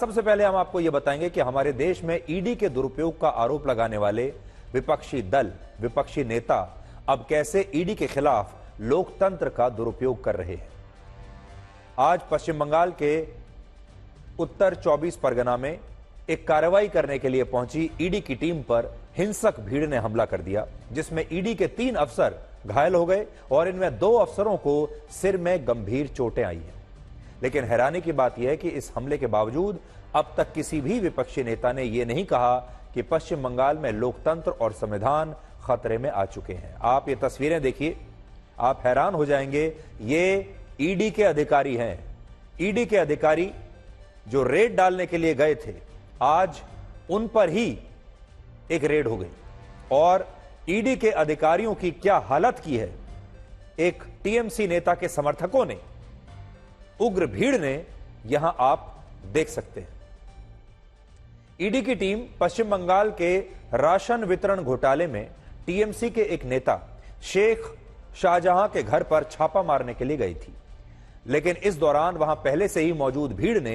सबसे पहले हम आपको यह बताएंगे कि हमारे देश में ईडी के दुरुपयोग का आरोप लगाने वाले विपक्षी दल, विपक्षी नेता अब कैसे ईडी के खिलाफ लोकतंत्र का दुरुपयोग कर रहे हैं। आज पश्चिम बंगाल के उत्तर 24 परगना में एक कार्रवाई करने के लिए पहुंची ईडी की टीम पर हिंसक भीड़ ने हमला कर दिया, जिसमें ईडी के 3 अफसर घायल हो गए और इनमें 2 अफसरों को सिर में गंभीर चोटें आई हैं। लेकिन हैरानी की बात यह है कि इस हमले के बावजूद अब तक किसी भी विपक्षी नेता ने यह नहीं कहा कि पश्चिम बंगाल में लोकतंत्र और संविधान खतरे में आ चुके हैं। आप ये तस्वीरें देखिए, आप हैरान हो जाएंगे। ये ईडी के अधिकारी हैं। ईडी के अधिकारी जो रेड डालने के लिए गए थे, आज उन पर ही एक रेड हो गई और ईडी के अधिकारियों की क्या हालत की है, एक टीएमसी नेता के समर्थकों ने, उग्र भीड़ ने, यहां आप देख सकते हैं। ईडी की टीम पश्चिम बंगाल के राशन वितरण घोटाले में टीएमसी के एक नेता शेख शाहजहां के घर पर छापा मारने के लिए गई थी, लेकिन इस दौरान वहां पहले से ही मौजूद भीड़ ने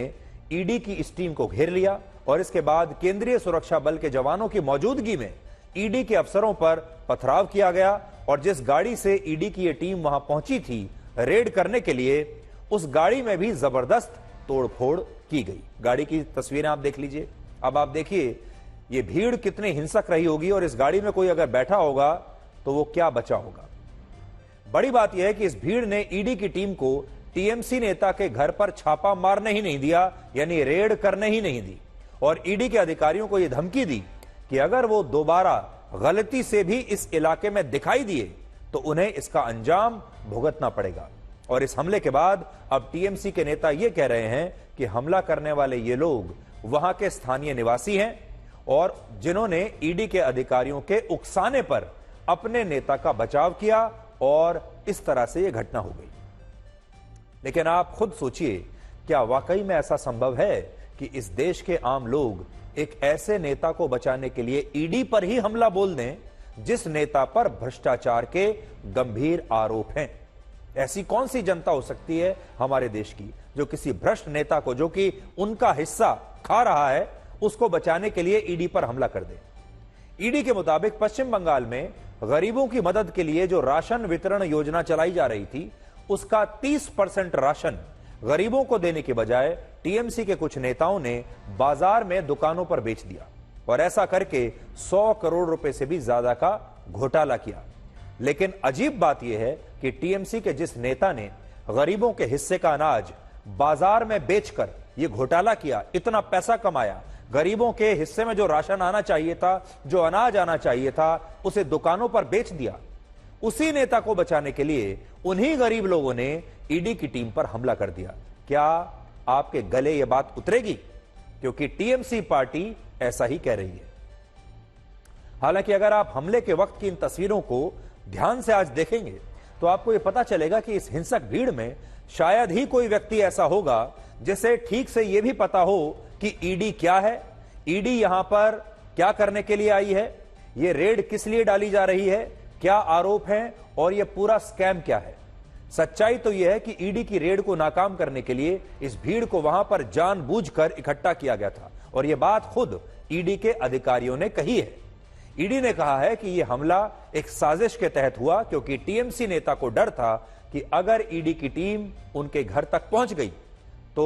ईडी की इस टीम को घेर लिया और इसके बाद केंद्रीय सुरक्षा बल के जवानों की मौजूदगी में ईडी के अफसरों पर पथराव किया गया और जिस गाड़ी से ईडी की यह टीम वहां पहुंची थी रेड करने के लिए, उस गाड़ी में भी जबरदस्त तोड़फोड़ की गई। गाड़ी की तस्वीरें आप देख लीजिए। अब आप देखिए ये भीड़ कितनी हिंसक रही होगी और इस गाड़ी में कोई अगर बैठा होगा तो वो क्या बचा होगा। बड़ी बात यह है कि इस भीड़ ने ईडी की टीम को टीएमसी नेता के घर पर छापा मारने ही नहीं दिया, यानी रेड करने ही नहीं दी, और ईडी के अधिकारियों को यह धमकी दी कि अगर वो दोबारा गलती से भी इस इलाके में दिखाई दिए तो उन्हें इसका अंजाम भुगतना पड़ेगा। और इस हमले के बाद अब टीएमसी के नेता यह कह रहे हैं कि हमला करने वाले ये लोग वहां के स्थानीय निवासी हैं और जिन्होंने ईडी के अधिकारियों के उकसाने पर अपने नेता का बचाव किया और इस तरह से यह घटना हो गई। लेकिन आप खुद सोचिए, क्या वाकई में ऐसा संभव है कि इस देश के आम लोग एक ऐसे नेता को बचाने के लिए ईडी पर ही हमला बोल दें जिस नेता पर भ्रष्टाचार के गंभीर आरोप हैं? ऐसी कौन सी जनता हो सकती है हमारे देश की जो किसी भ्रष्ट नेता को, जो कि उनका हिस्सा खा रहा है, उसको बचाने के लिए ईडी पर हमला कर दे? ईडी के मुताबिक पश्चिम बंगाल में गरीबों की मदद के लिए जो राशन वितरण योजना चलाई जा रही थी, उसका 30% राशन गरीबों को देने के बजाय टीएमसी के कुछ नेताओं ने बाजार में दुकानों पर बेच दिया और ऐसा करके 100 करोड़ रुपए से भी ज्यादा का घोटाला किया। लेकिन अजीब बात यह है कि टीएमसी के जिस नेता ने गरीबों के हिस्से का अनाज बाजार में बेचकर यह घोटाला किया, इतना पैसा कमाया, गरीबों के हिस्से में जो राशन आना चाहिए था, जो अनाज आना चाहिए था, उसे दुकानों पर बेच दिया, उसी नेता को बचाने के लिए उन्हीं गरीब लोगों ने ईडी की टीम पर हमला कर दिया। क्या आपके गले यह बात उतरेगी? क्योंकि टीएमसी पार्टी ऐसा ही कह रही है। हालांकि अगर आप हमले के वक्त की इन तस्वीरों को ध्यान से आज देखेंगे तो आपको यह पता चलेगा कि इस हिंसक भीड़ में शायद ही कोई व्यक्ति ऐसा होगा जिसे ठीक से यह भी पता हो कि ईडी क्या है, ईडी यहां पर क्या करने के लिए आई है, यह रेड किस लिए डाली जा रही है, क्या आरोप हैं और यह पूरा स्कैम क्या है। सच्चाई तो यह है कि ईडी की रेड को नाकाम करने के लिए इस भीड़ को वहां पर जानबूझकर इकट्ठा किया गया था और यह बात खुद ईडी के अधिकारियों ने कही है। ईडी ने कहा है कि यह हमला एक साजिश के तहत हुआ क्योंकि टीएमसी नेता को डर था कि अगर ईडी की टीम उनके घर तक पहुंच गई तो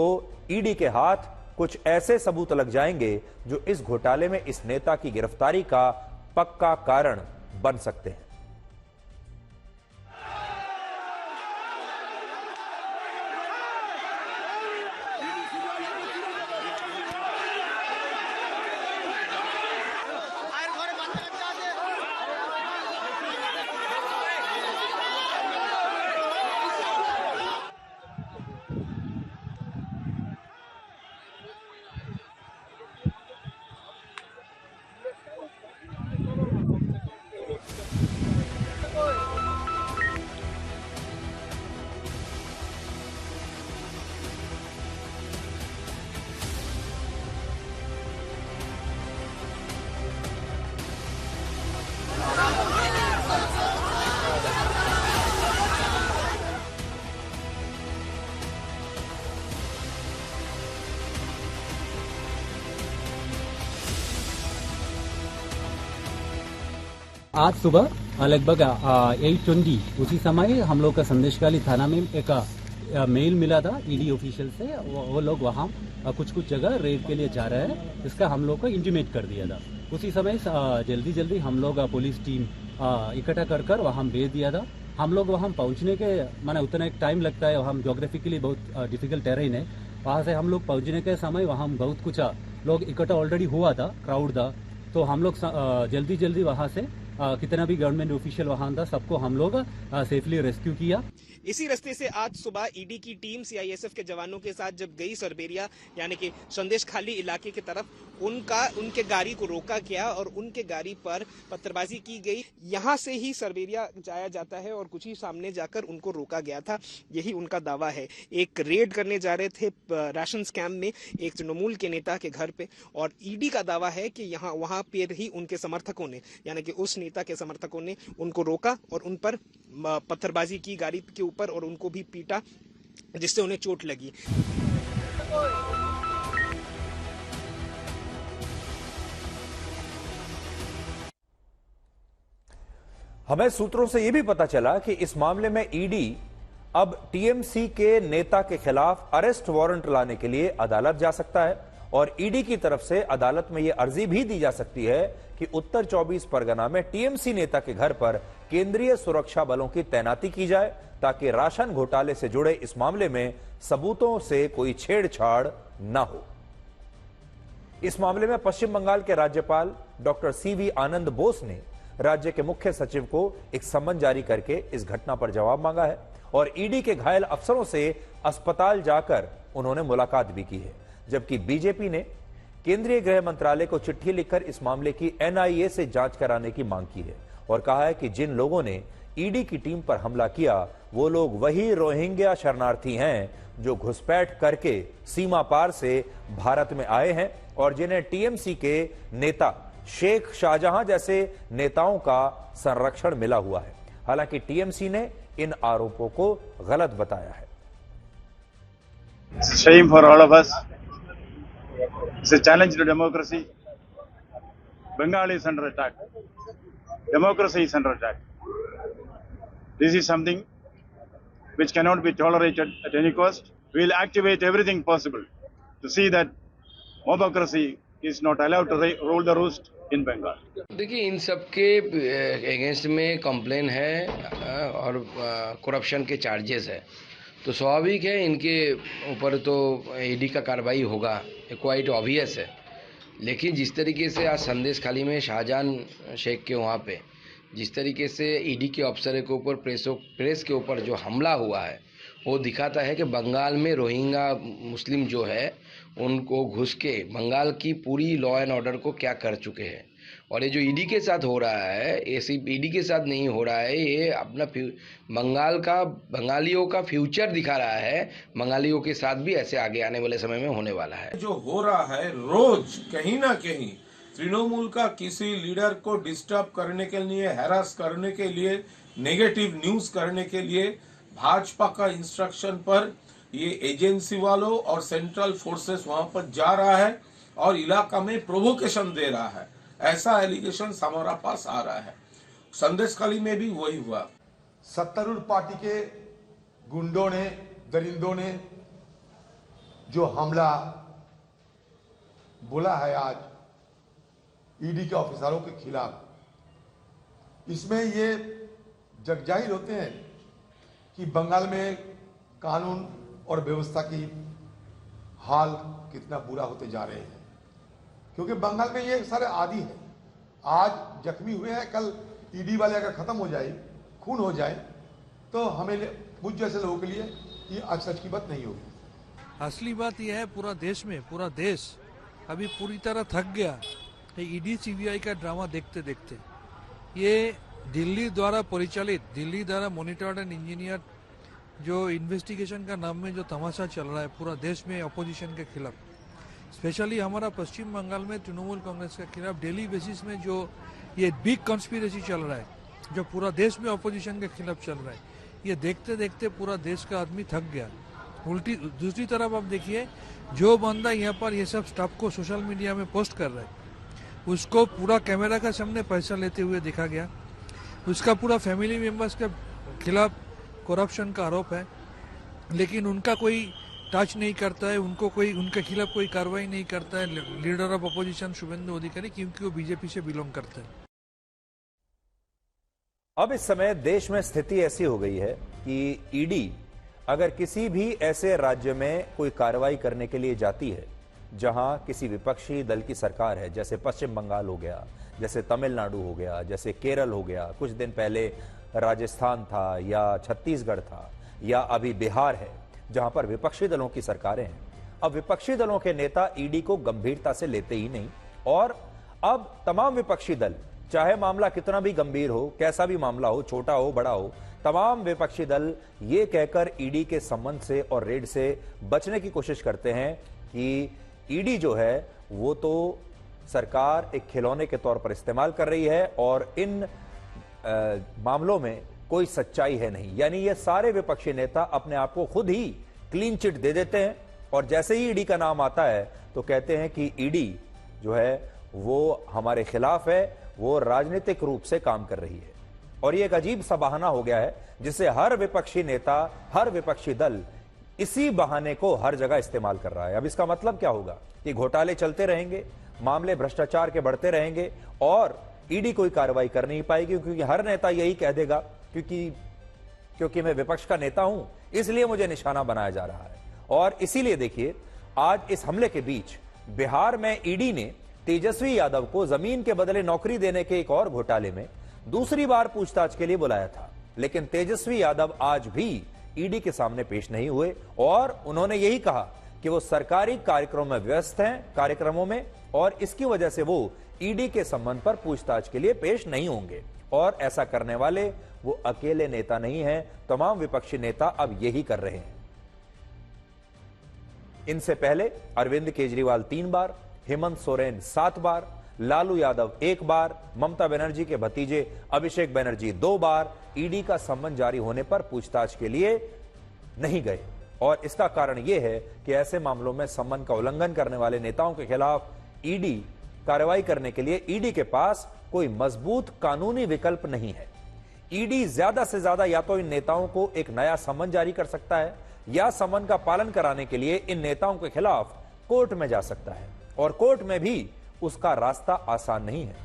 ईडी के हाथ कुछ ऐसे सबूत लग जाएंगे जो इस घोटाले में इस नेता की गिरफ्तारी का पक्का कारण बन सकते हैं। आज सुबह लगभग 8:20 उसी समय हम लोग का संदेशखाली थाना में एक मेल मिला था ईडी ऑफिशियल से। वो लोग वहाँ कुछ जगह रेड के लिए जा रहे हैं, इसका हम लोग को इंटीमेट कर दिया था। उसी समय जल्दी हम लोग पुलिस टीम इकट्ठा कर वहाँ भेज दिया था। हम लोग वहाँ पहुँचने के माने उतना एक टाइम लगता है, हम जोग्राफिकली बहुत डिफिकल्ट टेरेन है। वहाँ से हम लोग पहुँचने के समय वहाँ बहुत कुछ लोग इकट्ठा ऑलरेडी हुआ था, क्राउड था। तो हम लोग जल्दी वहाँ से कितना भी गवर्नमेंट ऑफिशियल वहाँ था सबको हम लोग सेफली रेस्क्यू किया। इसी रास्ते से आज सुबह ईडी की टीम सीआईएसएफ के जवानों के साथ जब गई सरबेरिया यानी कि संदेशखाली इलाके की तरफ, उनके गाड़ी को रोका गया और उनके गाड़ी पर पत्थरबाजी की गई। यहाँ से ही सरबेरिया जाया जाता है और कुछ ही सामने जाकर उनको रोका गया था, यही उनका दावा है। एक रेड करने जा रहे थे राशन स्कैम में एक तृणमूल के नेता के घर पे, और ईडी का दावा है कि वहाँ पर ही उनके समर्थकों ने यानी कि उस नेता के समर्थकों ने उनको रोका और उन पर पत्थरबाजी की गाड़ी के ऊपर और उनको भी पीटा, जिससे उन्हें चोट लगी। हमें सूत्रों से यह भी पता चला कि इस मामले में ईडी अब टीएमसी के नेता के खिलाफ अरेस्ट वारंट लाने के लिए अदालत जा सकता है और ईडी की तरफ से अदालत में यह अर्जी भी दी जा सकती है कि उत्तर 24 परगना में टीएमसी नेता के घर पर केंद्रीय सुरक्षा बलों की तैनाती की जाए ताकि राशन घोटाले से जुड़े इस मामले में सबूतों से कोई छेड़छाड़ न हो। इस मामले में पश्चिम बंगाल के राज्यपाल डॉक्टर सीवी आनंद बोस ने राज्य के मुख्य सचिव को एक सम्मन जारी करके इस घटना पर जवाब मांगा है और ईडी के घायल अफसरों से अस्पताल जाकर उन्होंने मुलाकात भी की है। जबकि बीजेपी ने केंद्रीय गृह मंत्रालय को चिट्ठी लिखकर इस मामले की एनआईए से जांच कराने की मांग की है और कहा है कि जिन लोगों ने ईडी की टीम पर हमला किया वो लोग वही रोहिंग्या शरणार्थी हैं जो घुसपैठ करके सीमा पार से भारत में आए हैं और जिन्हें टीएमसी के नेता शेख शाहजहां जैसे नेताओं का संरक्षण मिला हुआ है। हालांकि टीएमसी ने इन आरोपों को गलत बताया है। Shame for all of us. It's a challenge to democracy. Bengal is under attack. Democracy is under attack. This is something which cannot be tolerated at any cost. We will activate everything possible to see that democracy is not allowed to rule the roost in Bengal. देखिए, इन सब के against में complain है और corruption के charges है, तो स्वाभाविक है इनके ऊपर तो ईडी का कार्रवाई होगा, क्वाइट ऑब्वियस है। लेकिन जिस तरीके से आज संदेशखाली में शाहजहान शेख के वहाँ पे जिस तरीके से ईडी के अफसर के ऊपर प्रेस के ऊपर जो हमला हुआ है, वो दिखाता है कि बंगाल में रोहिंग्या मुस्लिम जो है उनको घुस के बंगाल की पूरी लॉ एंड ऑर्डर को क्या कर चुके हैं। और ये जो ईडी के साथ हो रहा है, ये सिर्फ ईडी के साथ नहीं हो रहा है, ये अपना बंगालियों का फ्यूचर दिखा रहा है। बंगालियों के साथ भी ऐसे आगे आने वाले समय में होने वाला है। जो हो रहा है रोज कहीं ना कहीं तृणमूल का किसी लीडर को डिस्टर्ब करने के लिए, हैरास करने के लिए, नेगेटिव न्यूज करने के लिए भाजपा का इंस्ट्रक्शन पर ये एजेंसी वालों और सेंट्रल फोर्सेस वहां पर जा रहा है और इलाका में प्रोवोकेशन दे रहा है, ऐसा एलिगेशन हमारा पास आ रहा है। संदेशखाली में भी वही हुआ। सत्तारूढ़ पार्टी के गुंडों ने, दरिंदों ने जो हमला बोला है आज ईडी के ऑफिसरों के खिलाफ, इसमें ये जगजाहिर होते हैं कि बंगाल में कानून और व्यवस्था की हाल कितना बुरा होते जा रहे हैं, क्योंकि बंगाल में ये सारे आदि है। आज जख्मी हुए हैं, कल ईडी वाले अगर खत्म हो जाए, खून हो जाए, तो हमें मुझ जैसे लोगों के लिए ये अचरज की बात नहीं होगी। असली बात यह है, पूरा देश अभी पूरी तरह थक गया ईडी सीबीआई का ड्रामा देखते देखते। ये दिल्ली द्वारा परिचालित, दिल्ली द्वारा मॉनिटर्ड एंड इंजीनियर जो इन्वेस्टिगेशन का नाम में जो तमाशा चल रहा है पूरा देश में अपोजिशन के खिलाफ, स्पेशली हमारा पश्चिम बंगाल में तृणमूल कांग्रेस के खिलाफ डेली बेसिस में जो ये बिग कॉन्स्पिरेसी चल रहा है, जो पूरा देश में अपोजिशन के खिलाफ चल रहा है, ये देखते देखते पूरा देश का आदमी थक गया। उल्टी दूसरी तरफ आप देखिए, जो बंदा यहाँ पर ये सब स्टफ को सोशल मीडिया में पोस्ट कर रहा है, उसको पूरा कैमरा का सामने पैसा लेते हुए देखा गया। उसका पूरा फैमिली मेंबर्स के खिलाफ करप्शन का आरोप है, लेकिन उनका कोई टच नहीं करता है, उनके खिलाफ कोई कार्रवाई नहीं करता है लीडर ऑफ अपोजिशन शुभेंदु अधिकारी, क्योंकि वो बीजेपी से बिलोंग करते हैं। अब इस समय देश में स्थिति ऐसी हो गई है कि ईडी अगर किसी भी ऐसे राज्य में कोई कार्रवाई करने के लिए जाती है जहां किसी विपक्षी दल की सरकार है, जैसे पश्चिम बंगाल हो गया, जैसे तमिलनाडु हो गया, जैसे केरल हो गया, कुछ दिन पहले राजस्थान था या छत्तीसगढ़ था, या अभी बिहार है जहां पर विपक्षी दलों की सरकारें हैं। अब विपक्षी दलों के नेता ईडी को गंभीरता से लेते ही नहीं, और अब तमाम विपक्षी दल, चाहे मामला कितना भी गंभीर हो, कैसा भी मामला हो, छोटा हो बड़ा हो, तमाम विपक्षी दल ये कहकर ईडी के संबंध से और रेड से बचने की कोशिश करते हैं कि ईडी जो है वो तो सरकार एक खिलौने के तौर पर इस्तेमाल कर रही है और इन मामलों में कोई सच्चाई है नहीं। यानी ये सारे विपक्षी नेता अपने आप को खुद ही क्लीन चिट दे देते हैं, और जैसे ही ईडी का नाम आता है तो कहते हैं कि ईडी जो है वो हमारे खिलाफ है, वो राजनीतिक रूप से काम कर रही है। और ये एक अजीब सा बहाना हो गया है जिसे हर विपक्षी नेता, हर विपक्षी दल इसी बहाने को हर जगह इस्तेमाल कर रहा है। अब इसका मतलब क्या होगा कि घोटाले चलते रहेंगे, मामले भ्रष्टाचार के बढ़ते रहेंगे और ईडी कोई कार्रवाई कर नहीं पाएगी, क्योंकि हर नेता यही कह देगा क्योंकि मैं विपक्ष का नेता हूं इसलिए मुझे निशाना बनाया जा रहा है। और इसीलिए देखिए आज इस हमले के बीच बिहार में ईडी ने तेजस्वी यादव को जमीन के बदले नौकरी देने के एक और घोटाले में दूसरी बार पूछताछ के लिए बुलाया था, लेकिन तेजस्वी यादव आज भी ईडी के सामने पेश नहीं हुए और उन्होंने यही कहा कि वो सरकारी कार्यक्रमों में व्यस्त हैं, कार्यक्रमों में, और इसकी वजह से वो ईडी के संबंध पर पूछताछ के लिए पेश नहीं होंगे। और ऐसा करने वाले वो अकेले नेता नहीं हैं, तमाम विपक्षी नेता अब यही कर रहे हैं। इनसे पहले अरविंद केजरीवाल 3 बार, हेमंत सोरेन 7 बार, लालू यादव 1 बार, ममता बनर्जी के भतीजे अभिषेक बनर्जी 2 बार ईडी का सम्मन जारी होने पर पूछताछ के लिए नहीं गए। और इसका कारण यह है कि ऐसे मामलों में सम्मन का उल्लंघन करने वाले नेताओं के खिलाफ ईडी कार्रवाई करने के लिए ईडी के पास कोई मजबूत कानूनी विकल्प नहीं है। ईडी ज्यादा से ज्यादा या तो इन नेताओं को एक नया सम्मन जारी कर सकता है या सम्मन का पालन कराने के लिए इन नेताओं के खिलाफ कोर्ट में जा सकता है, और कोर्ट में भी उसका रास्ता आसान नहीं है।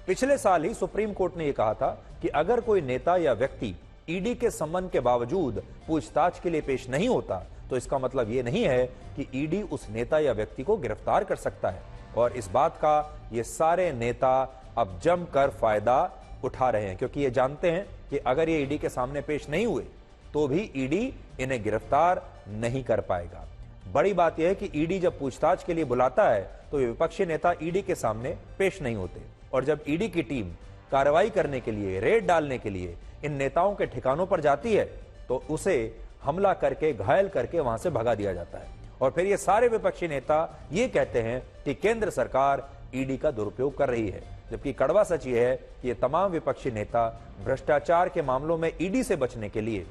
पिछले साल ही सुप्रीम कोर्ट ने यह कहा था कि अगर कोई नेता या व्यक्ति ईडी के सम्मन के बावजूद पूछताछ के लिए पेश नहीं होता तो इसका मतलब यह नहीं है कि ईडी उस नेता या व्यक्ति को गिरफ्तार कर सकता है। और इस बात का ये सारे नेता अब जमकर फायदा उठा रहे हैं, क्योंकि ये जानते हैं कि अगर ये ईडी के सामने पेश नहीं हुए तो भी ईडी इन्हें गिरफ्तार नहीं कर पाएगा। बड़ी बात यह है कि ईडी जब पूछताछ के लिए बुलाता है तो विपक्षी नेता ईडी के सामने पेश नहीं होते, और जब ईडी की टीम कार्रवाई करने के लिए, रेड डालने के लिए इन नेताओं के ठिकानों पर जाती है तो उसे हमला करके, घायल करके वहां से भगा दिया जाता है। और फिर ये सारे विपक्षी नेता ये कहते हैं कि केंद्र सरकार ईडी का दुरुपयोग कर रही है, जबकि कड़वा सच ये है कि ये तमाम विपक्षी नेता भ्रष्टाचार के मामलों में ईडी से बचने के लिए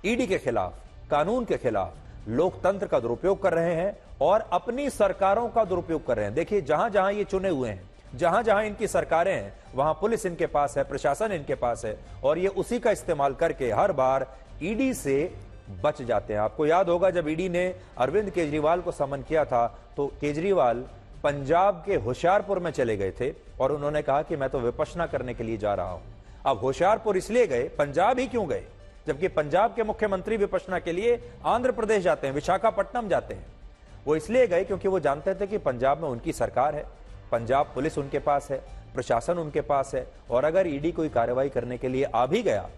ईडी के खिलाफ, कानून के खिलाफ लोकतंत्र का दुरुपयोग कर रहे हैं और अपनी सरकारों का दुरुपयोग कर रहे हैं। देखिए जहां जहां ये चुने हुए हैं, जहां जहां इनकी सरकारें हैं, वहां पुलिस इनके पास है, प्रशासन इनके पास है, और ये उसी का इस्तेमाल करके हर बार ईडी से बच जाते हैं। आपको याद होगा जब ईडी ने अरविंद केजरीवाल को समन किया था तो केजरीवाल पंजाब के होशियारपुर में चले गए थे और उन्होंने कहा कि मैं तो विपश्यना करने के लिए जा रहा हूं। अब होशियारपुर इसलिए गए, पंजाब ही क्यों गए, जबकि पंजाब के मुख्यमंत्री विपश्यना के लिए आंध्र प्रदेश जाते हैं, विशाखापट्टनम जाते हैं। वो इसलिए गए क्योंकि वो जानते थे कि पंजाब में उनकी सरकार है, पंजाब पुलिस उनके पास है, प्रशासन उनके पास है, और अगर ईडी कोई कार्रवाई करने के लिए आ भी गया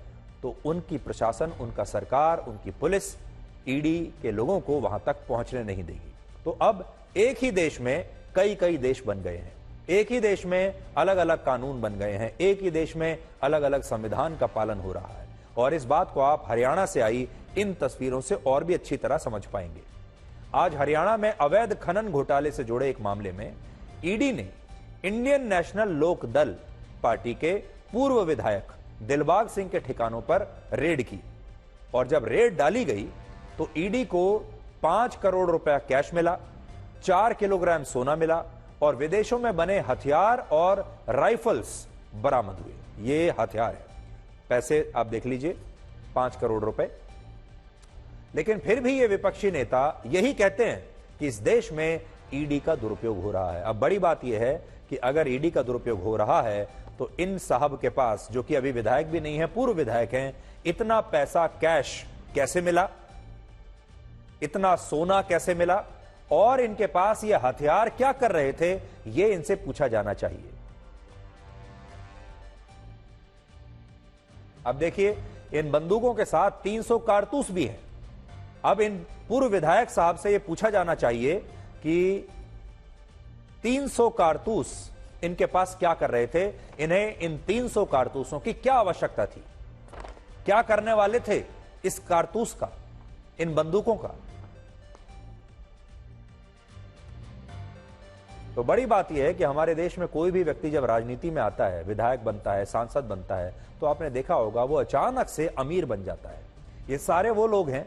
तो उनकी प्रशासन, उनका सरकार, उनकी पुलिस ईडी के लोगों को वहां तक पहुंचने नहीं देगी। तो अब एक ही देश में कई कई देश बन गए हैं, एक ही देश में अलग अलग कानून बन गए हैं, एक ही देश में अलग अलग संविधान का पालन हो रहा है। और इस बात को आप हरियाणा से आई इन तस्वीरों से और भी अच्छी तरह समझ पाएंगे। आज हरियाणा में अवैध खनन घोटाले से जुड़े एक मामले में ईडी ने इंडियन नेशनल लोक दल पार्टी के पूर्व विधायक दिलबाग सिंह के ठिकानों पर रेड की, और जब रेड डाली गई तो ईडी को 5 करोड़ रुपया कैश मिला, 4 किलोग्राम सोना मिला और विदेशों में बने हथियार और राइफल्स बरामद हुए। ये हथियार है। पैसे आप देख लीजिए, 5 करोड़ रुपए। लेकिन फिर भी ये विपक्षी नेता यही कहते हैं कि इस देश में ईडी का दुरुपयोग हो रहा है। अब बड़ी बात यह है कि अगर ईडी का दुरुपयोग हो रहा है तो इन साहब के पास, जो कि अभी विधायक भी नहीं है, पूर्व विधायक हैं, इतना पैसा कैश कैसे मिला, इतना सोना कैसे मिला, और इनके पास ये हथियार क्या कर रहे थे, ये इनसे पूछा जाना चाहिए। अब देखिए, इन बंदूकों के साथ 300 कारतूस भी हैं। अब इन पूर्व विधायक साहब से यह पूछा जाना चाहिए कि 300 कारतूस इनके पास क्या कर रहे थे, इन्हें इन 300 कारतूसों की क्या आवश्यकता थी, क्या करने वाले थे इस कारतूस का, इन बंदूकों का। तो बड़ी बात यह है कि हमारे देश में कोई भी व्यक्ति जब राजनीति में आता है, विधायक बनता है, सांसद बनता है, तो आपने देखा होगा वो अचानक से अमीर बन जाता है। ये सारे वो लोग हैं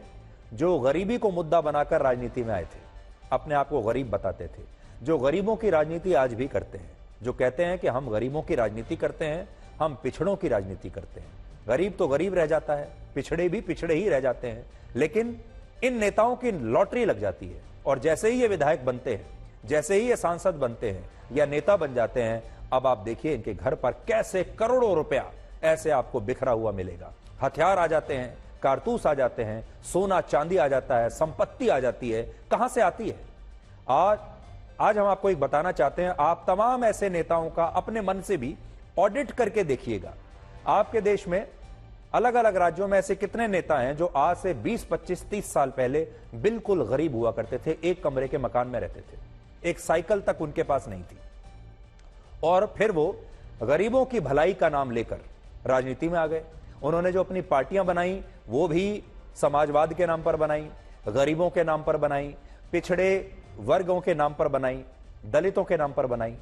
जो गरीबी को मुद्दा बनाकर राजनीति में आए थे, अपने आप को गरीब बताते थे, जो गरीबों की राजनीति आज भी करते हैं, जो कहते हैं कि हम गरीबों की राजनीति करते हैं, हम पिछड़ों की राजनीति करते हैं। गरीब तो गरीब रह जाता है, पिछड़े भी पिछड़े ही रह जाते हैं। लेकिन इन नेताओं की लॉटरी लग जाती है, और जैसे ही ये विधायक बनते हैं, जैसे ही ये सांसद बनते हैं या नेता बन जाते हैं, अब आप देखिए इनके घर पर कैसे करोड़ों रुपया ऐसे आपको बिखरा हुआ मिलेगा। हथियार आ जाते हैं, कारतूस आ जाते हैं, सोना चांदी आ जाता है, संपत्ति आ जाती है। कहां से आती है? आज हम आपको एक बताना चाहते हैं। आप तमाम ऐसे नेताओं का अपने मन से भी ऑडिट करके देखिएगा। आपके देश में अलग अलग राज्यों में ऐसे कितने नेता हैं जो आज से 20, 25, 30 साल पहले बिल्कुल गरीब हुआ करते थे, एक कमरे के मकान में रहते थे, एक साइकिल तक उनके पास नहीं थी, और फिर वो गरीबों की भलाई का नाम लेकर राजनीति में आ गए। उन्होंने जो अपनी पार्टियां बनाई वो भी समाजवाद के नाम पर बनाई, गरीबों के नाम पर बनाई, पिछड़े वर्गों के नाम पर बनाई, दलितों के नाम पर बनाई।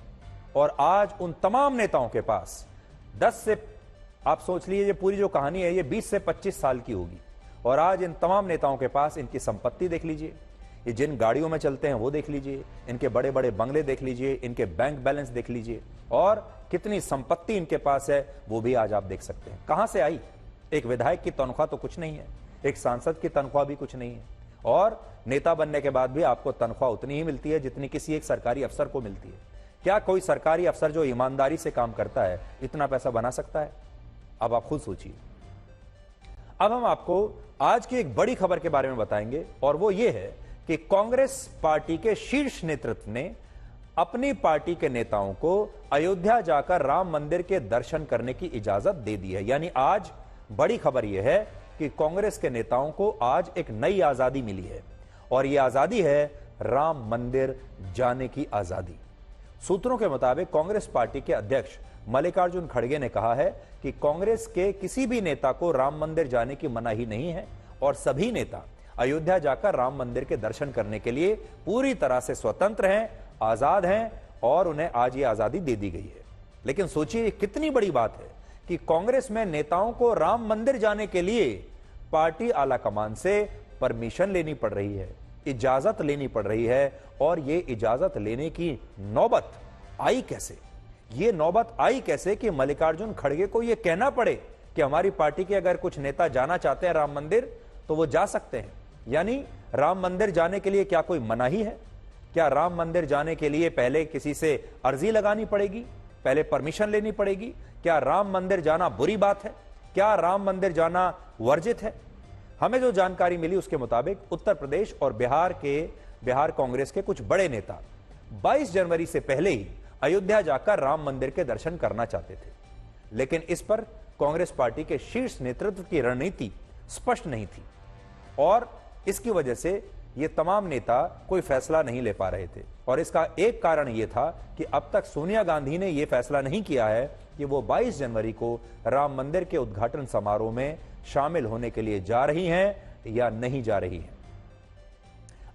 और आज उन तमाम नेताओं के पास 10 से, आप सोच लीजिए, ये पूरी जो कहानी है ये 20 से 25 साल की होगी। और आज इन तमाम नेताओं के पास इनकी संपत्ति देख लीजिए, ये जिन गाड़ियों में चलते हैं वो देख लीजिए, इनके बड़े बड़े बंगले देख लीजिए, इनके बैंक बैलेंस देख लीजिए, और कितनी संपत्ति इनके पास है वो भी आज आप देख सकते हैं। कहां से आई? एक विधायक की तनख्वाह तो कुछ नहीं है, एक सांसद की तनख्वाह भी कुछ नहीं है, और नेता बनने के बाद भी आपको तनख्वाह उतनी ही मिलती है जितनी किसी एक सरकारी अफसर को मिलती है। क्या कोई सरकारी अफसर जो ईमानदारी से काम करता है इतना पैसा बना सकता है? अब आप खुद सोचिए। अब हम आपको आज की एक बड़ी खबर के बारे में बताएंगे, और वो ये है कि कांग्रेस पार्टी के शीर्ष नेतृत्व ने अपनी पार्टी के नेताओं को अयोध्या जाकर राम मंदिर के दर्शन करने की इजाजत दे दी है। यानी आज बड़ी खबर यह है कि कांग्रेस के नेताओं को आज एक नई आजादी मिली है, और यह आजादी है राम मंदिर जाने की आजादी। सूत्रों के मुताबिक कांग्रेस पार्टी के अध्यक्ष मल्लिकार्जुन खड़गे ने कहा है कि कांग्रेस के किसी भी नेता को राम मंदिर जाने की मनाही नहीं है, और सभी नेता अयोध्या जाकर राम मंदिर के दर्शन करने के लिए पूरी तरह से स्वतंत्र हैं, आजाद हैं, और उन्हें आज ये आजादी दे दी गई है। लेकिन सोचिए कितनी बड़ी बात है कि कांग्रेस में नेताओं को राम मंदिर जाने के लिए पार्टी आलाकमान से परमिशन लेनी पड़ रही है, इजाजत लेनी पड़ रही है। और ये इजाजत लेने की नौबत आई कैसे? ये नौबत आई कैसे कि मल्लिकार्जुन खड़गे को ये कहना पड़े कि हमारी पार्टी के अगर कुछ नेता जाना चाहते हैं राम मंदिर तो वो जा सकते हैं। यानी राम मंदिर जाने के लिए क्या कोई मनाही है? क्या राम मंदिर जाने के लिए पहले किसी से अर्जी लगानी पड़ेगी, पहले परमिशन लेनी पड़ेगी? क्या राम मंदिर जाना बुरी बात है? क्या राम मंदिर जाना वर्जित है? हमें जो जानकारी मिली उसके मुताबिक उत्तर प्रदेश और बिहार कांग्रेस के कुछ बड़े नेता 22 जनवरी से पहले ही अयोध्या जाकर राम मंदिर के दर्शन करना चाहते थे, लेकिन इस पर कांग्रेस पार्टी के शीर्ष नेतृत्व की रणनीति स्पष्ट नहीं थी, और इसकी वजह से ये तमाम नेता कोई फैसला नहीं ले पा रहे थे। और इसका एक कारण यह था कि अब तक सोनिया गांधी ने यह फैसला नहीं किया है कि वो 22 जनवरी को राम मंदिर के उद्घाटन समारोह में शामिल होने के लिए जा रही हैं या नहीं जा रही हैं।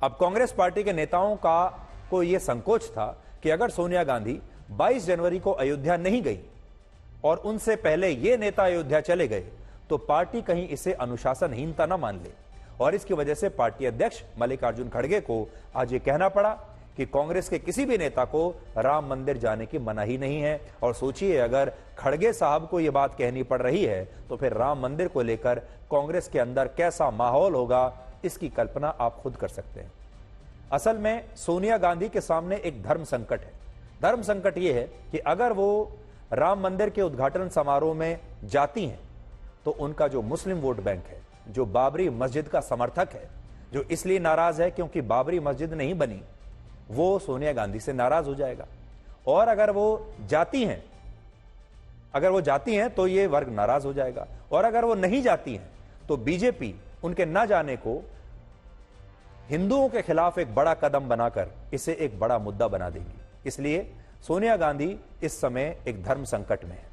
अब कांग्रेस पार्टी के नेताओं को यह संकोच था कि अगर सोनिया गांधी 22 जनवरी को अयोध्या नहीं गई और उनसे पहले ये नेता अयोध्या चले गए तो पार्टी कहीं इसे अनुशासनहीनता न मान ले, और इसकी वजह से पार्टी अध्यक्ष मल्लिकार्जुन खड़गे को आज ये कहना पड़ा कि कांग्रेस के किसी भी नेता को राम मंदिर जाने की मनाही नहीं है। और सोचिए, अगर खड़गे साहब को यह बात कहनी पड़ रही है तो फिर राम मंदिर को लेकर कांग्रेस के अंदर कैसा माहौल होगा, इसकी कल्पना आप खुद कर सकते हैं। असल में सोनिया गांधी के सामने एक धर्म संकट है। धर्म संकट यह है कि अगर वो राम मंदिर के उद्घाटन समारोह में जाती हैं तो उनका जो मुस्लिम वोट बैंक है, जो बाबरी मस्जिद का समर्थक है, जो इसलिए नाराज है क्योंकि बाबरी मस्जिद नहीं बनी, वो सोनिया गांधी से नाराज हो जाएगा। और अगर वो जाती हैं तो ये वर्ग नाराज हो जाएगा। और अगर वो नहीं जाती हैं तो बीजेपी उनके न जाने को हिंदुओं के खिलाफ एक बड़ा कदम बनाकर इसे एक बड़ा मुद्दा बना देगी। इसलिए सोनिया गांधी इस समय एक धर्म संकट में है।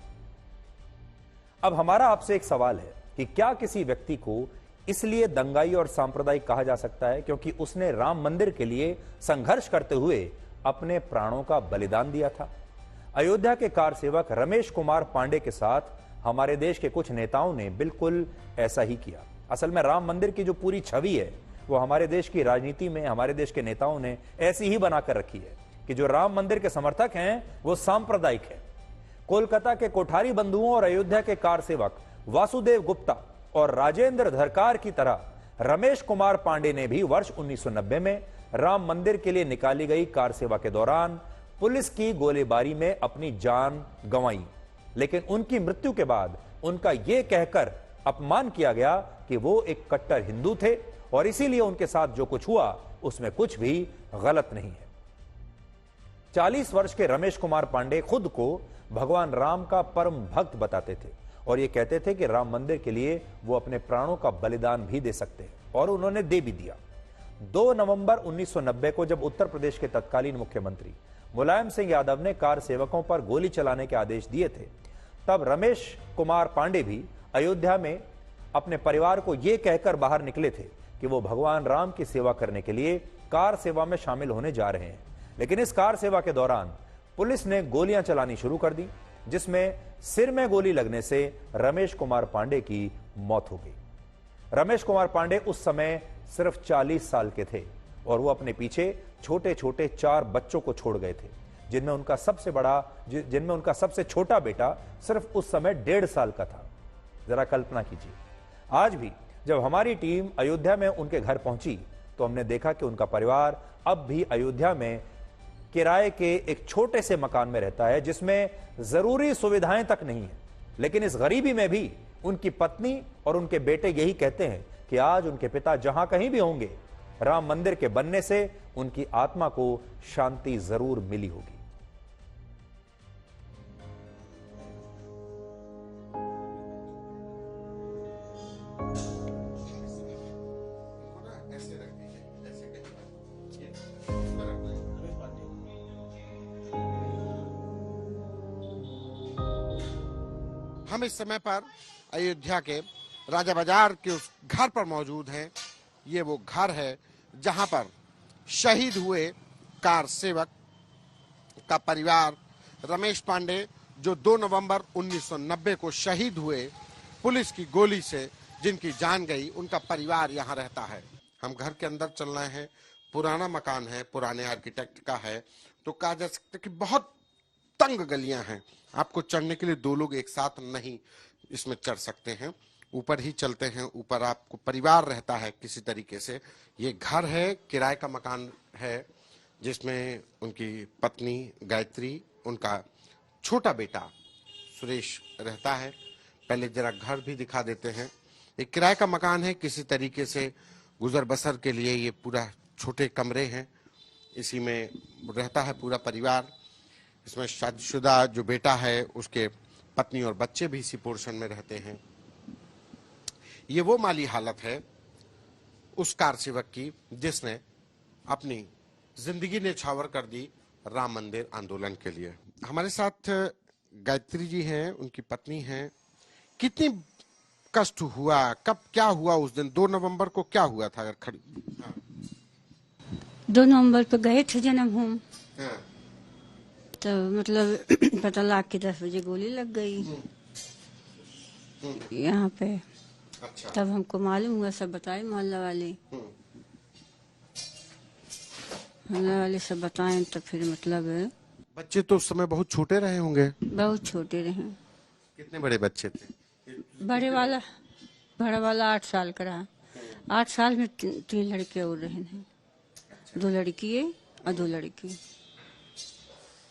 अब हमारा आपसे एक सवाल है कि क्या किसी व्यक्ति को इसलिए दंगाई और सांप्रदायिक कहा जा सकता है क्योंकि उसने राम मंदिर के लिए संघर्ष करते हुए अपने प्राणों का बलिदान दिया था? अयोध्या के कार सेवक रमेश कुमार पांडे के साथ हमारे देश के कुछ नेताओं ने बिल्कुल ऐसा ही किया। असल में राम मंदिर की जो पूरी छवि है वो हमारे देश की राजनीति में हमारे देश के नेताओं ने ऐसी ही बनाकर रखी है कि जो राम मंदिर के समर्थक हैं वो सांप्रदायिक है। कोलकाता के कोठारी बंधुओं और अयोध्या के कार सेवक वासुदेव गुप्ता और राजेंद्र धरकार की तरह रमेश कुमार पांडे ने भी वर्ष 1990 में राम मंदिर के लिए निकाली गई कार सेवा के दौरान पुलिस की गोलीबारी में अपनी जान गंवाई। लेकिन उनकी मृत्यु के बाद उनका यह कहकर अपमान किया गया कि वो एक कट्टर हिंदू थे और इसीलिए उनके साथ जो कुछ हुआ उसमें कुछ भी गलत नहीं है। 40 वर्ष के रमेश कुमार पांडे खुद को भगवान राम का परम भक्त बताते थे और ये कहते थे कि राम मंदिर के लिए वो अपने प्राणों का बलिदान भी दे सकते हैं, और उन्होंने दे भी दिया। 2 नवंबर 1990 को जब उत्तर प्रदेश के तत्कालीन मुख्यमंत्री मुलायम सिंह यादव ने कार सेवकों पर गोली चलाने के आदेश दिए थे, तब रमेश कुमार पांडे भी अयोध्या में अपने परिवार को यह कहकर बाहर निकले थे कि वो भगवान राम की सेवा करने के लिए कार सेवा में शामिल होने जा रहे हैं। लेकिन इस कार सेवा के दौरान पुलिस ने गोलियां चलानी शुरू कर दी, जिसमें सिर में गोली लगने से रमेश कुमार पांडे की मौत हो गई। रमेश कुमार पांडे उस समय सिर्फ 40 साल के थे और वो अपने पीछे छोटे छोटे 4 बच्चों को छोड़ गए थे, जिनमें उनका सबसे छोटा बेटा सिर्फ उस समय 1.5 साल का था। जरा कल्पना कीजिए, आज भी जब हमारी टीम अयोध्या में उनके घर पहुंची तो हमने देखा कि उनका परिवार अब भी अयोध्या में किराए के एक छोटे से मकान में रहता है, जिसमें जरूरी सुविधाएं तक नहीं है। लेकिन इस गरीबी में भी उनकी पत्नी और उनके बेटे यही कहते हैं कि आज उनके पिता जहां कहीं भी होंगे, राम मंदिर के बनने से उनकी आत्मा को शांति जरूर मिली होगी। हम इस समय पर अयोध्या के राजा बाजार के उस घर पर मौजूद हैं। ये वो घर है जहां पर शहीद हुए कार सेवक का परिवार रमेश पांडे, जो 2 नवंबर 1990 को शहीद हुए पुलिस की गोली से, जिनकी जान गई, उनका परिवार यहां रहता है। हम घर के अंदर चल रहे हैं। पुराना मकान है, पुराने आर्किटेक्ट का है, तो कहा जा सकता है कि बहुत तंग गलियां हैं। आपको चढ़ने के लिए 2 लोग एक साथ नहीं इसमें चढ़ सकते हैं। ऊपर ही चलते हैं। ऊपर आपको परिवार रहता है किसी तरीके से। ये घर है, किराए का मकान है, जिसमें उनकी पत्नी गायत्री, उनका छोटा बेटा सुरेश रहता है। पहले जरा घर भी दिखा देते हैं। एक किराए का मकान है, किसी तरीके से गुजर बसर के लिए ये पूरा छोटे कमरे हैं, इसी में रहता है पूरा परिवार। इसमें शादीशुदा जो बेटा है, उसके पत्नी और बच्चे भी इसी पोर्शन में रहते हैं। ये वो माली हालत है उस कार सेवक की जिसने अपनी जिंदगी न्यौछावर कर दी राम मंदिर आंदोलन के लिए। हमारे साथ गायत्री जी हैं, उनकी पत्नी हैं। कितनी कष्ट हुआ, कब क्या हुआ उस दिन 2 नवंबर को क्या हुआ था? अगर 2 नवंबर पे गए थे जन्म होम, तो मतलब पता लाग के 10 बजे गोली लग गई यहाँ पे। अच्छा। तब हमको मालूम हुआ, सब बताए मोहल्ला वाले। होने वाले सब बताएं तो फिर मतलब बच्चे तो उस समय बहुत छोटे रहे होंगे। बहुत छोटे रहे। कितने बड़े बच्चे थे? बड़ा वाला 8 साल का रहा। 8 साल में 3 लड़के और रहे हैं, 2 लड़की और 2 लड़की।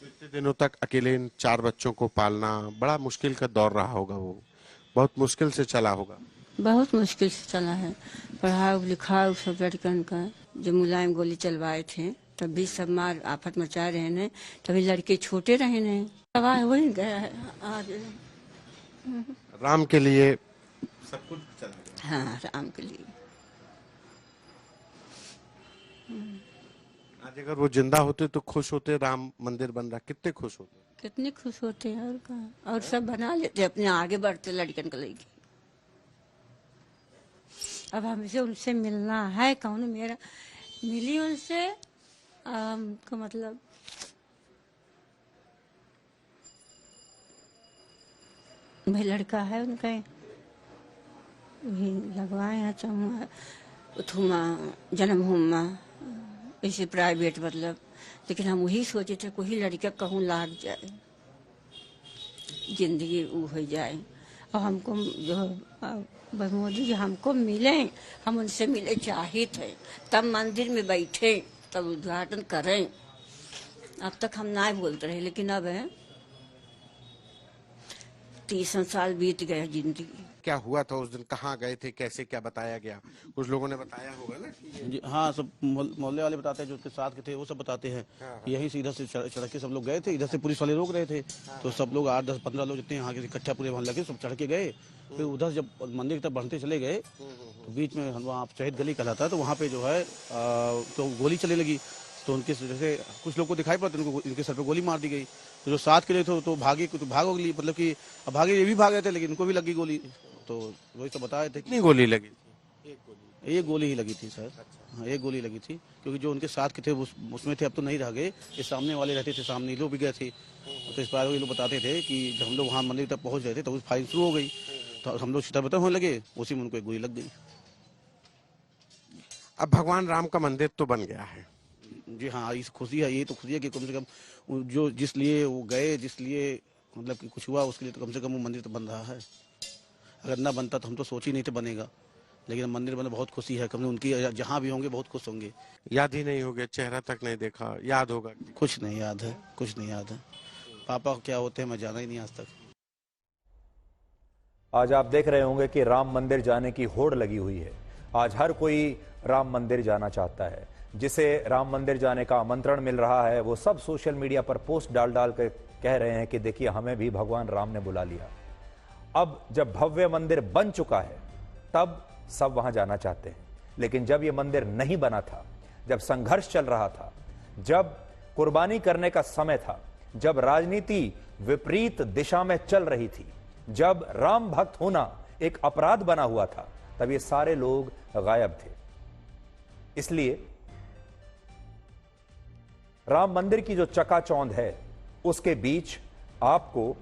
इतने दिनों तक अकेले इन 4 बच्चों को पालना बड़ा मुश्किल का दौर रहा होगा, वो बहुत मुश्किल से चला होगा। बहुत मुश्किल से चला है। पढ़ाओ लिखाओ सब लड़कन का। जब मुलायम गोली चलवाए थे तब भी सब मार आफत मचा रहे हैं, तभी लड़के छोटे रहे हैं। तबाह हो ही गया है आज। राम के लिए सब कुछ चला गया। हाँ, राम के लिए। आज अगर वो जिंदा होते तो खुश होते, राम मंदिर बन रहा, कितने खुश होते? कितने खुश होते हैं और का, और सब बना लेते, अपने आगे बढ़ते लड़कन को लेके। अब हमसे उनसे मिलना है, कौन मेरा मिली उनसे को मतलब भाई लड़का है उनका, वही लगवाए हैं उथुमा जन्मभूमि ऐसे प्राइवेट मतलब। लेकिन हम वही सोचे थे कोई लड़का कहूँ लाग जाए, जिंदगी वो हो जाए। और हमको जो मोदी जी हमको मिले, हम उनसे मिले चाहे थे, तब मंदिर में बैठे, तब उद्घाटन करें। अब तक हम ना बोलते रहे, लेकिन अब है 30 साल बीत गए जिंदगी। क्या हुआ था उस दिन, कहाँ गए थे, कैसे क्या बताया गया? कुछ लोगों ने बताया होगा ना कि हाँ, सब मोहल्ले वाले बताते हैं, जो उसके साथ के थे वो सब बताते हैं। यहीं से इधर से चढ़ के सब लोग गए थे, इधर से पुलिस वाले रोक रहे थे, तो सब लोग 8, 10, 15 लोग जितने यहाँ के इकट्ठा पूरे मोहल्ले के सब चढ़ के गए। फिर उधर जब मंदिर की तरफ बढ़ते चले गए तो बीच में वहाँ शहीद गली कहलाता है, तो वहाँ पे जो है तो गोली चलने लगी। तो उनके जैसे कुछ लोग को दिखाई पड़ा, उनको इनके सर पे गोली मार दी गई। तो जो साथ के लिए थे तो भागे, तो भाग गई, मतलब कि अब भागे, ये भी भाग गए थे, लेकिन इनको भी लगी गोली। तो वही तो बताए थे। कितनी गोली लगी थी? एक गोली ही लगी थी सर। हाँ, एक गोली लगी थी, क्योंकि जो उनके साथ के थे उसमें थे, अब तो नहीं रह गए। ये सामने वाले रहते थे, सामने लोग भी गए थे। तो इस बार ये लोग बताते थे कि जब हम लोग वहाँ मंदिर तक पहुँच गए थे तो फायरिंग शुरू हो गई, तो हम लोग छितर-बितर होने लगे, उसी में उनको एक गोली लग गई। अब भगवान राम का मंदिर तो बन गया है। जी हाँ, इस खुशी है, ये तो खुशी है कि कम से कम जो जिस लिए वो गए, जिस लिए मतलब कि कुछ हुआ, उसके लिए तो कम से कम वो मंदिर तो बन रहा है। अगर ना बनता तो हम तो सोच ही नहीं थे बनेगा, लेकिन मंदिर बने बहुत खुशी है। कम उनकी जहाँ भी होंगे बहुत खुश होंगे। याद ही नहीं हो गया, चेहरा तक नहीं देखा, याद होगा? कुछ नहीं याद है, कुछ नहीं याद है। पापा क्या होते हैं मैं जाना ही नहीं आज तक। आज आप देख रहे होंगे कि राम मंदिर जाने की होड़ लगी हुई है। आज हर कोई राम मंदिर जाना चाहता है। जिसे राम मंदिर जाने का आमंत्रण मिल रहा है वो सब सोशल मीडिया पर पोस्ट डाल डाल कर कह रहे हैं कि देखिए हमें भी भगवान राम ने बुला लिया। अब जब भव्य मंदिर बन चुका है तब सब वहां जाना चाहते हैं, लेकिन जब यह मंदिर नहीं बना था, जब संघर्ष चल रहा था, जब कुर्बानी करने का समय था, जब राजनीति विपरीत दिशा में चल रही थी, जब राम भक्त होना एक अपराध बना हुआ था, तब ये सारे लोग गायब थे। इसलिए राम मंदिर की जो चकाचौंध है उसके बीच आपको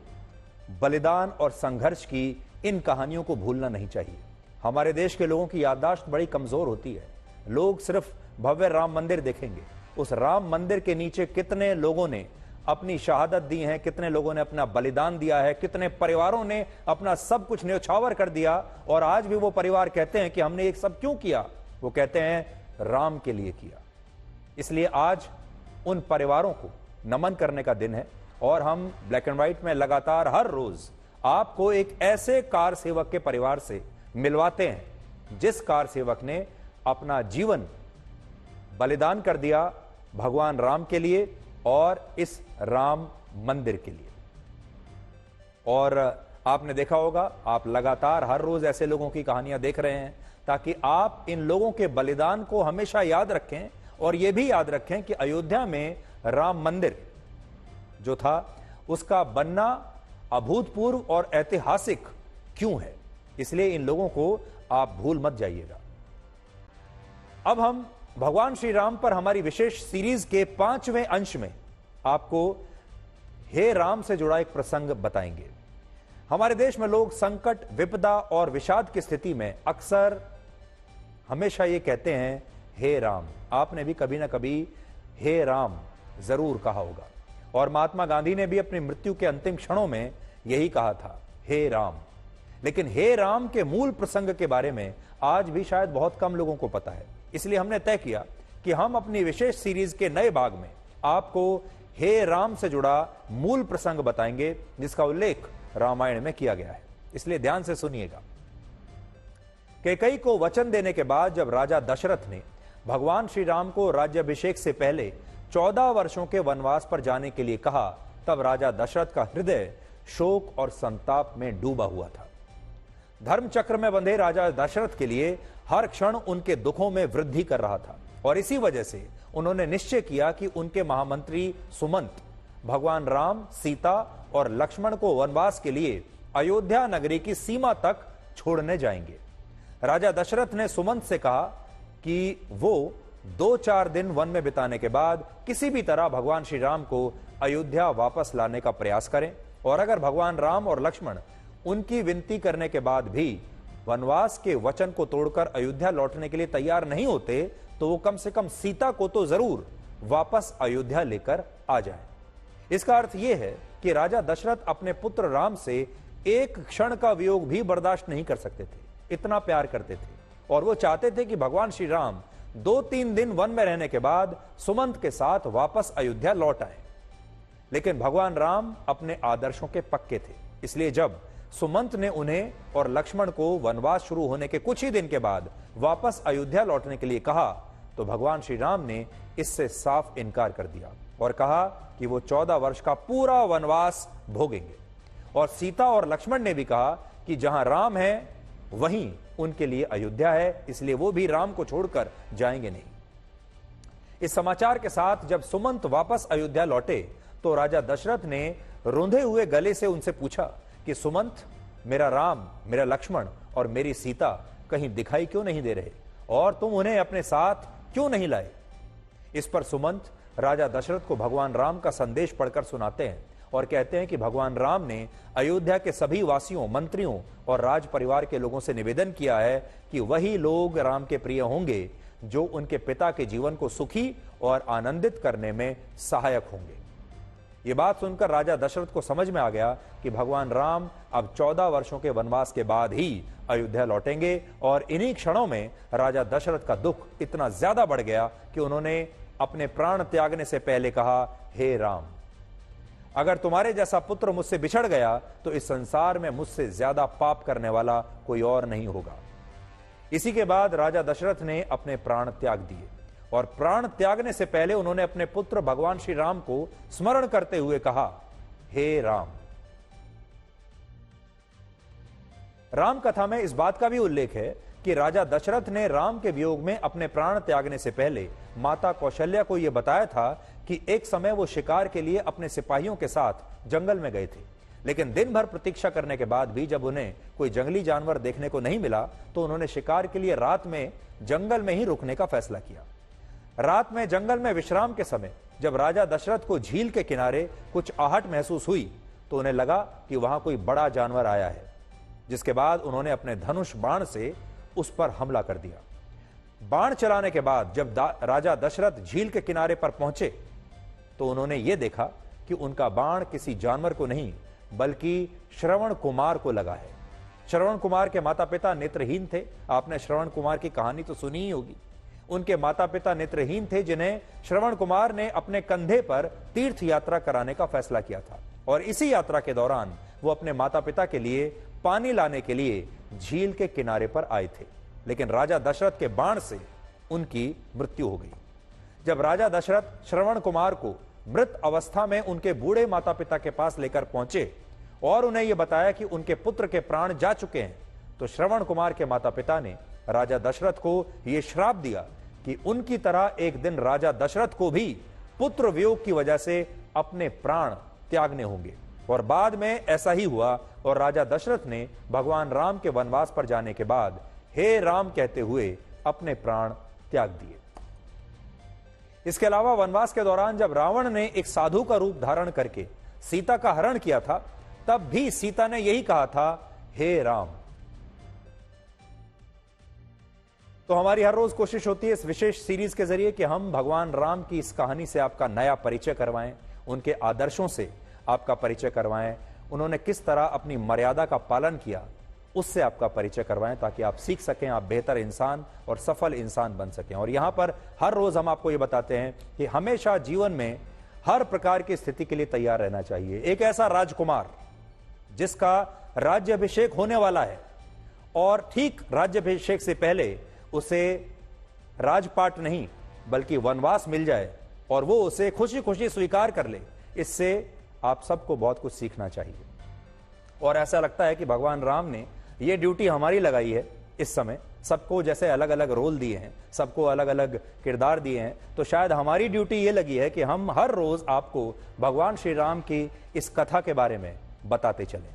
बलिदान और संघर्ष की इन कहानियों को भूलना नहीं चाहिए। हमारे देश के लोगों की याददाश्त बड़ी कमजोर होती है। लोग सिर्फ भव्य राम मंदिर देखेंगे, उस राम मंदिर के नीचे कितने लोगों ने अपनी शहादत दी है, कितने लोगों ने अपना बलिदान दिया है, कितने परिवारों ने अपना सब कुछ न्यौछावर कर दिया। और आज भी वो परिवार कहते हैं कि हमने ये सब क्यों किया, वो कहते हैं राम के लिए किया। इसलिए आज उन परिवारों को नमन करने का दिन है और हम ब्लैक एंड व्हाइट में लगातार हर रोज आपको एक ऐसे कार सेवक के परिवार से मिलवाते हैं जिस कार सेवक ने अपना जीवन बलिदान कर दिया भगवान राम के लिए और इस राम मंदिर के लिए। और आपने देखा होगा, आप लगातार हर रोज ऐसे लोगों की कहानियां देख रहे हैं ताकि आप इन लोगों के बलिदान को हमेशा याद रखें और यह भी याद रखें कि अयोध्या में राम मंदिर जो था उसका बनना अभूतपूर्व और ऐतिहासिक क्यों है। इसलिए इन लोगों को आप भूल मत जाइएगा। अब हम भगवान श्री राम पर हमारी विशेष सीरीज के 5वें अंश में आपको हे राम से जुड़ा एक प्रसंग बताएंगे। हमारे देश में लोग संकट, विपदा और विषाद की स्थिति में अक्सर हमेशा ये कहते हैं हे राम। आपने भी कभी ना कभी हे राम जरूर कहा होगा। और महात्मा गांधी ने भी अपनी मृत्यु के अंतिम क्षणों में यही कहा था, हे राम। लेकिन हे राम के मूल प्रसंग के बारे में आज भी शायद बहुत कम लोगों को पता है। इसलिए हमने तय किया कि हम अपनी विशेष सीरीज के नए भाग में आपको हे राम से जुड़ा मूल प्रसंग बताएंगे, जिसका उल्लेख रामायण में किया गया है। इसलिए ध्यान से सुनिएगा। कैकेयी को वचन देने के बाद जब राजा दशरथ ने भगवान श्री राम को राज्याभिषेक से पहले 14 वर्षों के वनवास पर जाने के लिए कहा, तब राजा दशरथ का हृदय शोक और संताप में डूबा हुआ था। धर्म चक्र में बंधे राजा दशरथ के लिए हर क्षण उनके दुखों में वृद्धि कर रहा था और इसी वजह से उन्होंने निश्चय किया कि उनके महामंत्री सुमंत भगवान राम, सीता और लक्ष्मण को वनवास के लिए अयोध्या नगरी की सीमा तक छोड़ने जाएंगे। राजा दशरथ ने सुमंत से कहा कि वो 2-4 दिन वन में बिताने के बाद किसी भी तरह भगवान श्री राम को अयोध्या वापस लाने का प्रयास करें और अगर भगवान राम और लक्ष्मण उनकी विनती करने के बाद भी वनवास के वचन को तोड़कर अयोध्या लौटने के लिए तैयार नहीं होते तो वो कम से कम सीता को तो जरूर वापस अयोध्या लेकर आ जाएं। इसका अर्थ यह है कि राजा दशरथ अपने पुत्र राम से एक क्षण का वियोग भी बर्दाश्त नहीं कर सकते थे, इतना प्यार करते थे और वो चाहते थे कि भगवान श्री राम 2-3 दिन वन में रहने के बाद सुमंत के साथ वापस अयोध्या लौट आए। लेकिन भगवान राम अपने आदर्शों के पक्के थे, इसलिए जब सुमंत ने उन्हें और लक्ष्मण को वनवास शुरू होने के कुछ ही दिन के बाद वापस अयोध्या लौटने के लिए कहा तो भगवान श्री राम ने इससे साफ इनकार कर दिया और कहा कि वो 14 वर्ष का पूरा वनवास भोगेंगे। और सीता और लक्ष्मण ने भी कहा कि जहां राम है वहीं उनके लिए अयोध्या है, इसलिए वो भी राम को छोड़कर जाएंगे नहीं। इस समाचार के साथ जब सुमंत वापस अयोध्या लौटे तो राजा दशरथ ने रुंधे हुए गले से उनसे पूछा कि सुमंत, मेरा राम, मेरा लक्ष्मण और मेरी सीता कहीं दिखाई क्यों नहीं दे रहे और तुम उन्हें अपने साथ क्यों नहीं लाए? इस पर सुमंत राजा दशरथ को भगवान राम का संदेश पढ़कर सुनाते हैं और कहते हैं कि भगवान राम ने अयोध्या के सभी वासियों, मंत्रियों और राज परिवार के लोगों से निवेदन किया है कि वही लोग राम के प्रिय होंगे जो उनके पिता के जीवन को सुखी और आनंदित करने में सहायक होंगे। ये बात सुनकर राजा दशरथ को समझ में आ गया कि भगवान राम अब 14 वर्षों के वनवास के बाद ही अयोध्या लौटेंगे और इन्हीं क्षणों में राजा दशरथ का दुख इतना ज्यादा बढ़ गया कि उन्होंने अपने प्राण त्यागने से पहले कहा, हे राम, अगर तुम्हारे जैसा पुत्र मुझसे बिछड़ गया तो इस संसार में मुझसे ज्यादा पाप करने वाला कोई और नहीं होगा। इसी के बाद राजा दशरथ ने अपने प्राण त्याग दिए और प्राण त्यागने से पहले उन्होंने अपने पुत्र भगवान श्री राम को स्मरण करते हुए कहा, हे राम। राम कथा में इस बात का भी उल्लेख है कि राजा दशरथ ने राम के वियोग में अपने प्राण त्यागने से पहले माता कौशल्या को यह बताया था कि एक समय वो शिकार के लिए अपने सिपाहियों के साथ जंगल में गए थे, लेकिन दिन भर प्रतीक्षा करने के बाद भी जब उन्हें कोई जंगली जानवर देखने को नहीं मिला तो उन्होंने शिकार के लिए रात में जंगल में ही रुकने का फैसला किया। रात में जंगल में विश्राम के समय जब राजा दशरथ को झील के किनारे कुछ आहट महसूस हुई तो उन्हें लगा कि वहां कोई बड़ा जानवर आया है, जिसके बाद उन्होंने अपने धनुष बाण से उस पर हमला कर दिया। बाण चलाने के बाद जब राजा दशरथ झील के किनारे पर पहुंचे तो उन्होंने यह देखा कि उनका बाण किसी जानवर को नहीं बल्कि श्रवण कुमार को लगा है। श्रवण कुमार के माता पिता नेत्रहीन थे। आपने श्रवण कुमार की कहानी तो सुनी ही होगी। उनके माता पिता नेत्रहीन थे जिन्हें श्रवण कुमार ने अपने कंधे पर तीर्थ यात्रा कराने का फैसला किया था और इसी यात्रा के दौरान वो अपने माता पिता के लिए पानी लाने के लिए झील के किनारे पर आए थे, लेकिन राजा दशरथ के बाण से उनकी मृत्यु हो गई। जब राजा दशरथ श्रवण कुमार को मृत अवस्था में उनके बूढ़े माता पिता के पास लेकर पहुंचे और उन्हें यह बताया कि उनके पुत्र के प्राण जा चुके हैं तो श्रवण कुमार के माता पिता ने राजा दशरथ को यह श्राप दिया कि उनकी तरह एक दिन राजा दशरथ को भी पुत्र वियोग की वजह से अपने प्राण त्यागने होंगे। और बाद में ऐसा ही हुआ और राजा दशरथ ने भगवान राम के वनवास पर जाने के बाद हे राम कहते हुए अपने प्राण त्याग दिए। इसके अलावा वनवास के दौरान जब रावण ने एक साधु का रूप धारण करके सीता का हरण किया था तब भी सीता ने यही कहा था, हे राम। तो हमारी हर रोज कोशिश होती है इस विशेष सीरीज के जरिए कि हम भगवान राम की इस कहानी से आपका नया परिचय करवाएं, उनके आदर्शों से आपका परिचय करवाएं, उन्होंने किस तरह अपनी मर्यादा का पालन किया उससे आपका परिचय करवाएं, ताकि आप सीख सकें, आप बेहतर इंसान और सफल इंसान बन सकें। और यहां पर हर रोज हम आपको यह बताते हैं कि हमेशा जीवन में हर प्रकार की स्थिति के लिए तैयार रहना चाहिए। एक ऐसा राजकुमार जिसका राज्याभिषेक होने वाला है और ठीक राज्याभिषेक से पहले उसे राजपाट नहीं बल्कि वनवास मिल जाए और वो उसे खुशी खुशी स्वीकार कर ले, इससे आप सबको बहुत कुछ सीखना चाहिए। और ऐसा लगता है कि भगवान राम ने ये ड्यूटी हमारी लगाई है इस समय, सबको जैसे अलग अलग रोल दिए हैं, सबको अलग अलग किरदार दिए हैं, तो शायद हमारी ड्यूटी ये लगी है कि हम हर रोज आपको भगवान श्री राम की इस कथा के बारे में बताते चलें।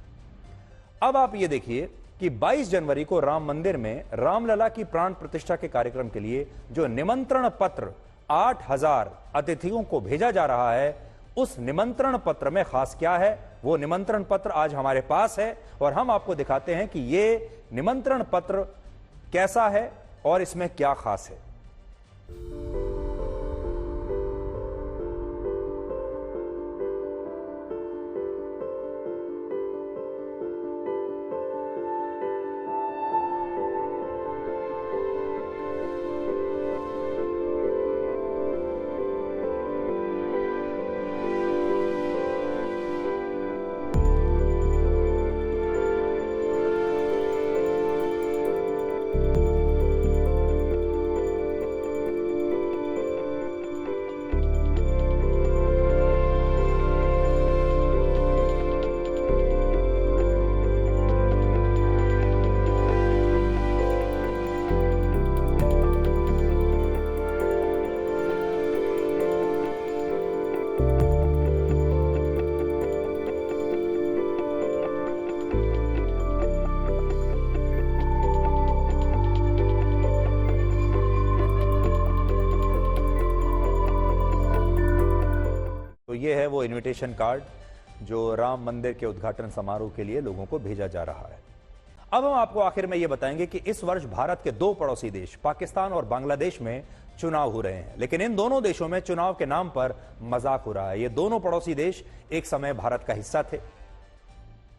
अब आप ये देखिए कि 22 जनवरी को राम मंदिर में रामलला की प्राण प्रतिष्ठा के कार्यक्रम के लिए जो निमंत्रण पत्र 8000 अतिथियों को भेजा जा रहा है, उस निमंत्रण पत्र में खास क्या है, वो निमंत्रण पत्र आज हमारे पास है और हम आपको दिखाते हैं कि ये निमंत्रण पत्र कैसा है और इसमें क्या खास है। तो ये है वो इनविटेशन कार्ड जो राम मंदिर के उद्घाटन समारोह के लिए लोगों को भेजा जा रहा है। अब हम आपको आखिर में ये बताएंगे कि इस वर्ष भारत के दो पड़ोसी देश पाकिस्तान और बांग्लादेश में चुनाव हो रहे हैं, लेकिन इन दोनों देशों में चुनाव के नाम पर मजाक हो रहा है। ये दोनों पड़ोसी देश एक समय भारत का हिस्सा थे,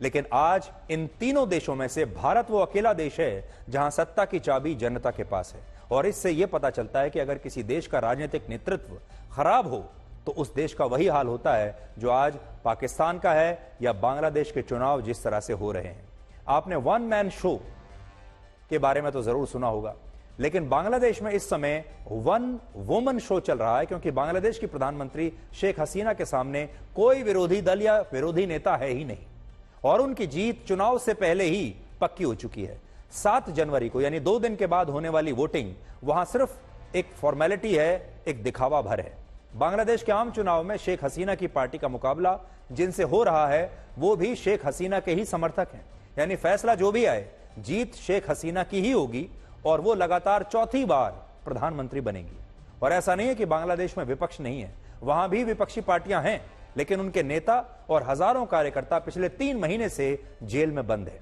लेकिन आज इन तीनों देशों में से भारत वो अकेला देश है जहां सत्ता की चाबी जनता के पास है। और इससे यह पता चलता है कि अगर किसी देश का राजनीतिक नेतृत्व खराब हो तो उस देश का वही हाल होता है जो आज पाकिस्तान का है या बांग्लादेश के चुनाव जिस तरह से हो रहे हैं। आपने वन मैन शो के बारे में तो जरूर सुना होगा, लेकिन बांग्लादेश में इस समय वन वुमन शो चल रहा है, क्योंकि बांग्लादेश की प्रधानमंत्री शेख हसीना के सामने कोई विरोधी दल या विरोधी नेता है ही नहीं और उनकी जीत चुनाव से पहले ही पक्की हो चुकी है। 7 जनवरी को यानी 2 दिन के बाद होने वाली वोटिंग वहां सिर्फ एक फॉर्मेलिटी है, एक दिखावा भर है। बांग्लादेश के आम चुनाव में शेख हसीना की पार्टी का मुकाबला जिनसे हो रहा है वो भी शेख हसीना के ही समर्थक हैं, यानी फैसला जो भी आए जीत शेख हसीना की ही होगी और वो लगातार चौथी बार प्रधानमंत्री बनेगी। और ऐसा नहीं है कि बांग्लादेश में विपक्ष नहीं है, वहां भी विपक्षी पार्टियां हैं, लेकिन उनके नेता और हजारों कार्यकर्ता पिछले 3 महीने से जेल में बंद है।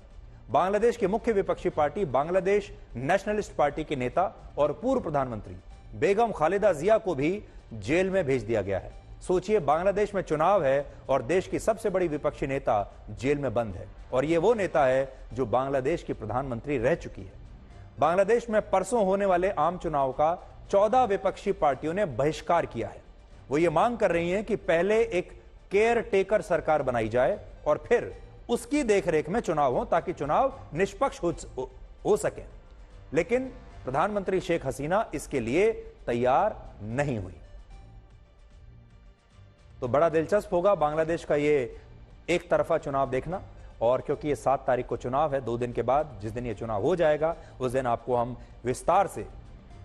बांग्लादेश की मुख्य विपक्षी पार्टी बांग्लादेश नेशनलिस्ट पार्टी के नेता और पूर्व प्रधानमंत्री बेगम खालिदा जिया को भी जेल में भेज दिया गया है। सोचिए, बांग्लादेश में चुनाव है और देश की सबसे बड़ी विपक्षी नेता जेल में बंद है, और ये वो नेता है जो बांग्लादेश की प्रधानमंत्री रह चुकी है। बांग्लादेश में परसों होने वाले आम चुनाव का 14 विपक्षी पार्टियों ने बहिष्कार किया है। वो ये मांग कर रही हैं कि पहले एक केयर टेकर सरकार बनाई जाए और फिर उसकी देखरेख में चुनाव हो ताकि चुनाव निष्पक्ष हो सके। लेकिन प्रधानमंत्री शेख हसीना इसके लिए तैयार नहीं हुई। तो बड़ा दिलचस्प होगा बांग्लादेश का ये एक तरफा चुनाव देखना, और क्योंकि ये 7 तारीख को चुनाव है, 2 दिन के बाद जिस दिन ये चुनाव हो जाएगा उस दिन आपको हम विस्तार से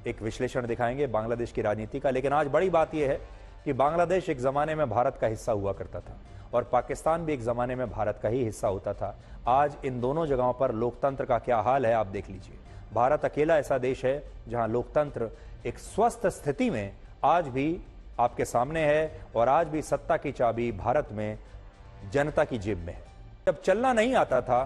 एक विश्लेषण दिखाएंगे बांग्लादेश की राजनीति का। लेकिन आज बड़ी बात यह है कि बांग्लादेश एक जमाने में भारत का हिस्सा हुआ करता था और पाकिस्तान भी एक जमाने में भारत का ही हिस्सा होता था। आज इन दोनों जगहों पर लोकतंत्र का क्या हाल है आप देख लीजिए। भारत अकेला ऐसा देश है जहां लोकतंत्र एक स्वस्थ स्थिति में आज भी आपके सामने है और आज भी सत्ता की चाबी भारत में जनता की जेब में है। जब चलना नहीं आता था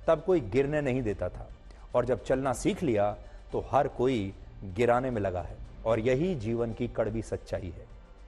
तब कोई गिरने नहीं देता था, और जब चलना सीख लिया तो हर कोई गिराने में लगा है और यही जीवन की कड़वी सच्चाई है।